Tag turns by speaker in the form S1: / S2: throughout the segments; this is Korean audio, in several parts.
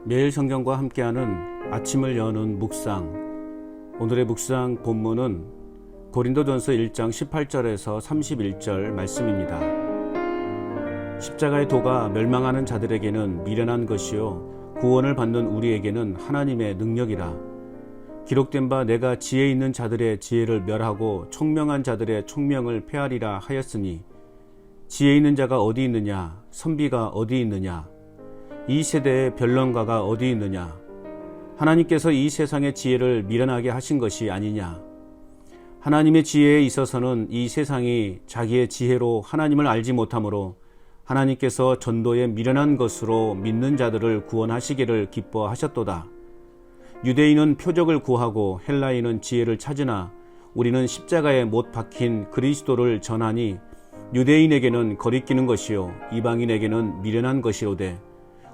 S1: 매일 성경과 함께하는 아침을 여는 묵상. 오늘의 묵상 본문은 고린도전서 1장 18절에서 31절 말씀입니다. 십자가의 도가 멸망하는 자들에게는 미련한 것이요 구원을 받는 우리에게는 하나님의 능력이라. 기록된 바 내가 지혜 있는 자들의 지혜를 멸하고 총명한 자들의 총명을 폐하리라 하였으니, 지혜 있는 자가 어디 있느냐, 선비가 어디 있느냐, 이 세대의 변론가가 어디 있느냐. 하나님께서 이 세상의 지혜를 미련하게 하신 것이 아니냐. 하나님의 지혜에 있어서는 이 세상이 자기의 지혜로 하나님을 알지 못하므로 하나님께서 전도에 미련한 것으로 믿는 자들을 구원하시기를 기뻐하셨도다. 유대인은 표적을 구하고 헬라인은 지혜를 찾으나 우리는 십자가에 못 박힌 그리스도를 전하니, 유대인에게는 거리끼는 것이요 이방인에게는 미련한 것이로되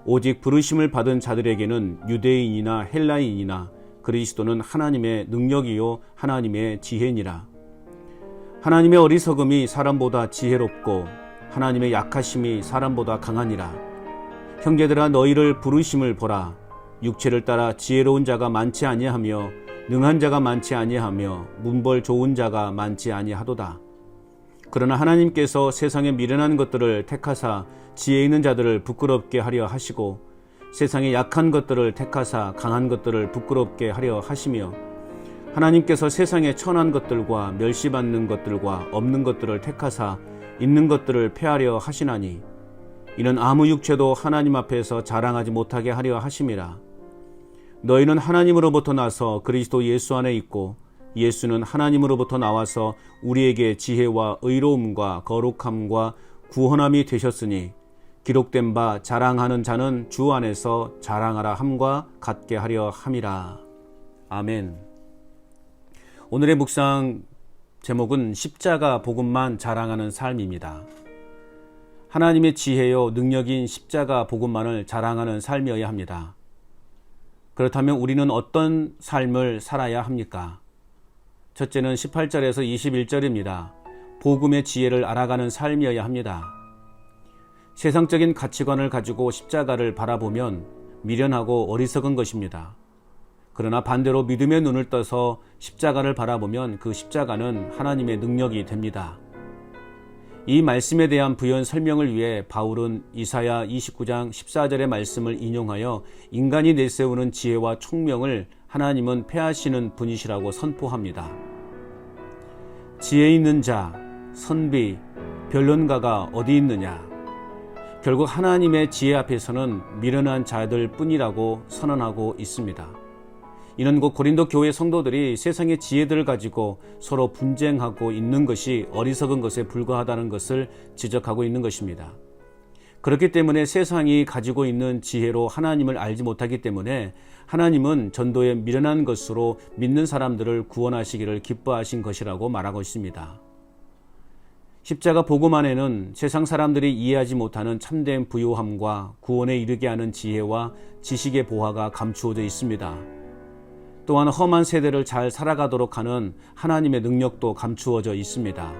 S1: 오직 부르심을 받은 자들에게는 유대인이나 헬라인이나 그리스도는 하나님의 능력이요 하나님의 지혜니라. 하나님의 어리석음이 사람보다 지혜롭고 하나님의 약하심이 사람보다 강하니라. 형제들아, 너희를 부르심을 보라. 육체를 따라 지혜로운 자가 많지 아니하며 능한 자가 많지 아니하며 문벌 좋은 자가 많지 아니하도다. 그러나 하나님께서 세상에 미련한 것들을 택하사 지혜 있는 자들을 부끄럽게 하려 하시고, 세상에 약한 것들을 택하사 강한 것들을 부끄럽게 하려 하시며, 하나님께서 세상에 천한 것들과 멸시받는 것들과 없는 것들을 택하사 있는 것들을 폐하려 하시나니, 이는 아무 육체도 하나님 앞에서 자랑하지 못하게 하려 하심이라. 너희는 하나님으로부터 나서 그리스도 예수 안에 있고, 예수는 하나님으로부터 나와서 우리에게 지혜와 의로움과 거룩함과 구원함이 되셨으니, 기록된 바 자랑하는 자는 주 안에서 자랑하라 함과 같게 하려 함이라. 아멘. 오늘의 묵상 제목은 십자가 복음만 자랑하는 삶입니다. 하나님의 지혜요 능력인 십자가 복음만을 자랑하는 삶이어야 합니다. 그렇다면 우리는 어떤 삶을 살아야 합니까? 첫째는 18절에서 21절입니다. 복음의 지혜를 알아가는 삶이어야 합니다. 세상적인 가치관을 가지고 십자가를 바라보면 미련하고 어리석은 것입니다. 그러나 반대로 믿음의 눈을 떠서 십자가를 바라보면 그 십자가는 하나님의 능력이 됩니다. 이 말씀에 대한 부연 설명을 위해 바울은 이사야 29장 14절의 말씀을 인용하여 인간이 내세우는 지혜와 총명을 하나님은 폐하시는 분이시라고 선포합니다. 지혜 있는 자, 선비, 변론가가 어디 있느냐. 결국 하나님의 지혜 앞에서는 미련한 자들 뿐이라고 선언하고 있습니다. 이는 곧 고린도 교회 성도들이 세상의 지혜들을 가지고 서로 분쟁하고 있는 것이 어리석은 것에 불과하다는 것을 지적하고 있는 것입니다. 그렇기 때문에 세상이 가지고 있는 지혜로 하나님을 알지 못하기 때문에 하나님은 전도에 미련한 것으로 믿는 사람들을 구원하시기를 기뻐하신 것이라고 말하고 있습니다. 십자가 복음 안에는 세상 사람들이 이해하지 못하는 참된 부요함과 구원에 이르게 하는 지혜와 지식의 보화가 감추어져 있습니다. 또한 험한 세대를 잘 살아가도록 하는 하나님의 능력도 감추어져 있습니다.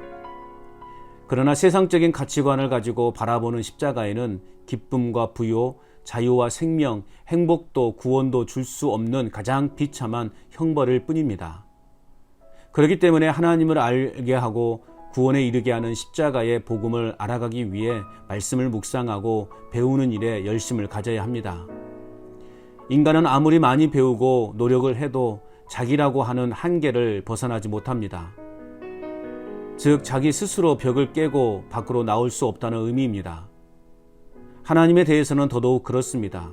S1: 그러나 세상적인 가치관을 가지고 바라보는 십자가에는 기쁨과 부요, 자유와 생명, 행복도 구원도 줄 수 없는 가장 비참한 형벌일 뿐입니다. 그렇기 때문에 하나님을 알게 하고 구원에 이르게 하는 십자가의 복음을 알아가기 위해 말씀을 묵상하고 배우는 일에 열심을 가져야 합니다. 인간은 아무리 많이 배우고 노력을 해도 자기라고 하는 한계를 벗어나지 못합니다. 즉 자기 스스로 벽을 깨고 밖으로 나올 수 없다는 의미입니다. 하나님에 대해서는 더더욱 그렇습니다.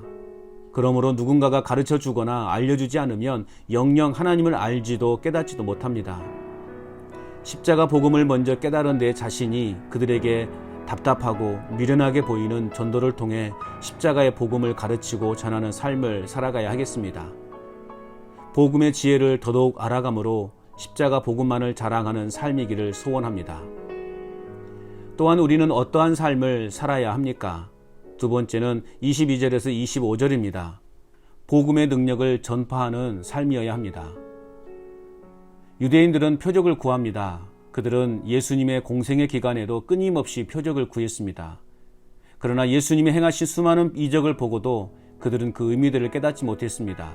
S1: 그러므로 누군가가 가르쳐 주거나 알려주지 않으면 영영 하나님을 알지도 깨닫지도 못합니다. 십자가 복음을 먼저 깨달은 내 자신이 그들에게 답답하고 미련하게 보이는 전도를 통해 십자가의 복음을 가르치고 전하는 삶을 살아가야 하겠습니다. 복음의 지혜를 더더욱 알아감으로 십자가 복음만을 자랑하는 삶이기를 소원합니다. 또한 우리는 어떠한 삶을 살아야 합니까? 두 번째는 22절에서 25절입니다. 복음의 능력을 전파하는 삶이어야 합니다. 유대인들은 표적을 구합니다. 그들은 예수님의 공생의 기간에도 끊임없이 표적을 구했습니다. 그러나 예수님이 행하신 수많은 이적을 보고도 그들은 그 의미들을 깨닫지 못했습니다.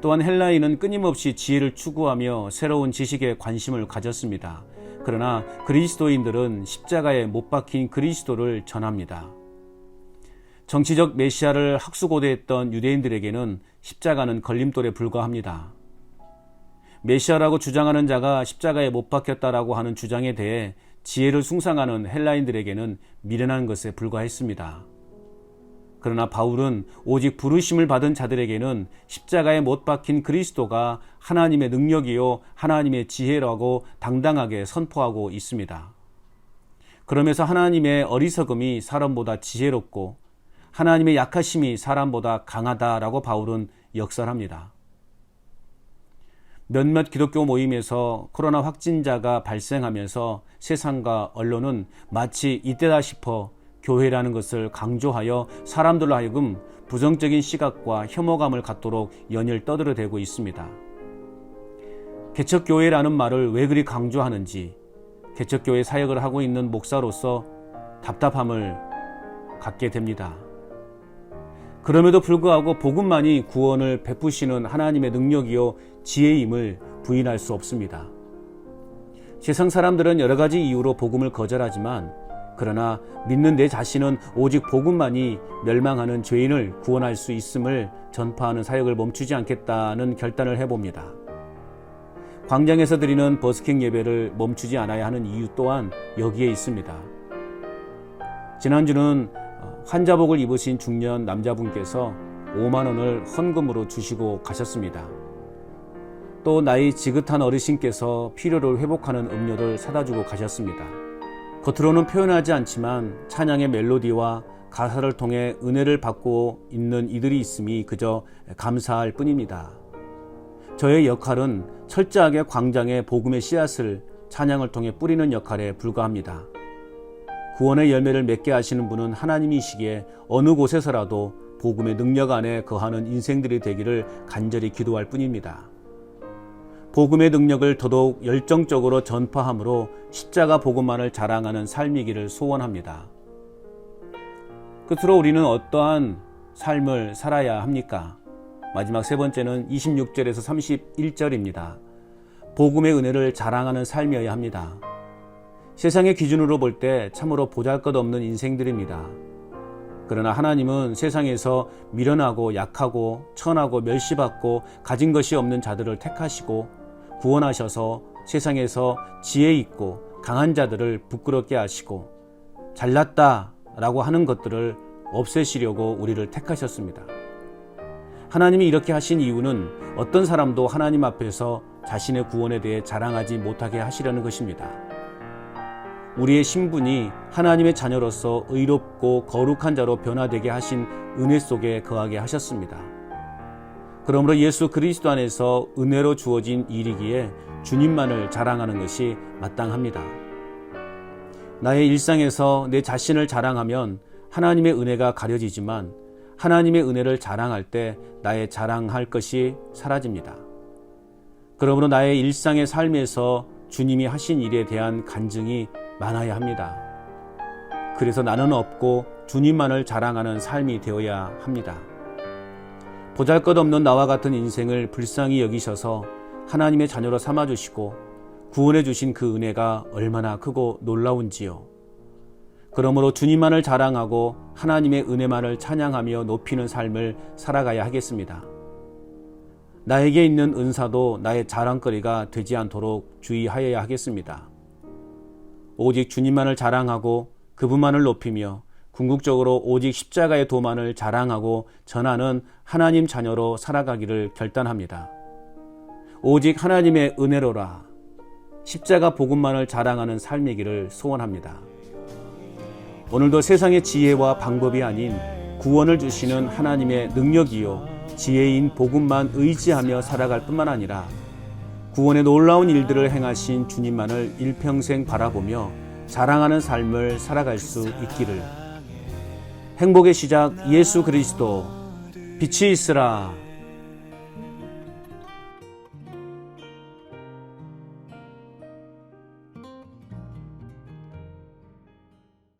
S1: 또한 헬라인은 끊임없이 지혜를 추구하며 새로운 지식에 관심을 가졌습니다. 그러나 그리스도인들은 십자가에 못 박힌 그리스도를 전합니다. 정치적 메시아를 학수고대했던 유대인들에게는 십자가는 걸림돌에 불과합니다. 메시아라고 주장하는 자가 십자가에 못 박혔다라고 하는 주장에 대해 지혜를 숭상하는 헬라인들에게는 미련한 것에 불과했습니다. 그러나 바울은 오직 부르심을 받은 자들에게는 십자가에 못 박힌 그리스도가 하나님의 능력이요 하나님의 지혜라고 당당하게 선포하고 있습니다. 그러면서 하나님의 어리석음이 사람보다 지혜롭고 하나님의 약하심이 사람보다 강하다라고 바울은 역설합니다. 몇몇 기독교 모임에서 코로나 확진자가 발생하면서 세상과 언론은 마치 이때다 싶어 교회라는 것을 강조하여 사람들로 하여금 부정적인 시각과 혐오감을 갖도록 연일 떠들어대고 있습니다. 개척교회라는 말을 왜 그리 강조하는지 개척교회 사역을 하고 있는 목사로서 답답함을 갖게 됩니다. 그럼에도 불구하고 복음만이 구원을 베푸시는 하나님의 능력이요 지혜임을 부인할 수 없습니다. 세상 사람들은 여러 가지 이유로 복음을 거절하지만 그러나 믿는 내 자신은 오직 복음만이 멸망하는 죄인을 구원할 수 있음을 전파하는 사역을 멈추지 않겠다는 결단을 해봅니다. 광장에서 드리는 버스킹 예배를 멈추지 않아야 하는 이유 또한 여기에 있습니다. 지난주는 환자복을 입으신 중년 남자분께서 5만 원을 헌금으로 주시고 가셨습니다. 또 나이 지긋한 어르신께서 필요를 회복하는 음료를 사다 주고 가셨습니다. 겉으로는 표현하지 않지만 찬양의 멜로디와 가사를 통해 은혜를 받고 있는 이들이 있음이 그저 감사할 뿐입니다. 저의 역할은 철저하게 광장에 복음의 씨앗을 찬양을 통해 뿌리는 역할에 불과합니다. 구원의 열매를 맺게 하시는 분은 하나님이시기에 어느 곳에서라도 복음의 능력 안에 거하는 인생들이 되기를 간절히 기도할 뿐입니다. 복음의 능력을 더더욱 열정적으로 전파함으로 십자가 복음만을 자랑하는 삶이기를 소원합니다. 끝으로 우리는 어떠한 삶을 살아야 합니까? 마지막 세 번째는 26절에서 31절입니다. 복음의 은혜를 자랑하는 삶이어야 합니다. 세상의 기준으로 볼 때 참으로 보잘것없는 인생들입니다. 그러나 하나님은 세상에서 미련하고 약하고 천하고 멸시받고 가진 것이 없는 자들을 택하시고 구원하셔서 세상에서 지혜 있고 강한 자들을 부끄럽게 하시고 잘났다라고 하는 것들을 없애시려고 우리를 택하셨습니다. 하나님이 이렇게 하신 이유는 어떤 사람도 하나님 앞에서 자신의 구원에 대해 자랑하지 못하게 하시려는 것입니다. 우리의 신분이 하나님의 자녀로서 의롭고 거룩한 자로 변화되게 하신 은혜 속에 거하게 하셨습니다. 그러므로 예수 그리스도 안에서 은혜로 주어진 일이기에 주님만을 자랑하는 것이 마땅합니다. 나의 일상에서 내 자신을 자랑하면 하나님의 은혜가 가려지지만 하나님의 은혜를 자랑할 때 나의 자랑할 것이 사라집니다. 그러므로 나의 일상의 삶에서 주님이 하신 일에 대한 간증이 많아야 합니다. 그래서 나는 없고 주님만을 자랑하는 삶이 되어야 합니다. 보잘것없는 나와 같은 인생을 불쌍히 여기셔서 하나님의 자녀로 삼아주시고 구원해 주신 그 은혜가 얼마나 크고 놀라운지요. 그러므로 주님만을 자랑하고 하나님의 은혜만을 찬양하며 높이는 삶을 살아가야 하겠습니다. 나에게 있는 은사도 나의 자랑거리가 되지 않도록 주의하여야 하겠습니다. 오직 주님만을 자랑하고 그분만을 높이며 궁극적으로 오직 십자가의 도만을 자랑하고 전하는 하나님 자녀로 살아가기를 결단합니다. 오직 하나님의 은혜로라 십자가 복음만을 자랑하는 삶이기를 소원합니다. 오늘도 세상의 지혜와 방법이 아닌 구원을 주시는 하나님의 능력이요 지혜인 복음만 의지하며 살아갈 뿐만 아니라 구원의 놀라운 일들을 행하신 주님만을 일평생 바라보며 자랑하는 삶을 살아갈 수 있기를. 행복의 시작 예수 그리스도 빛이 있으라.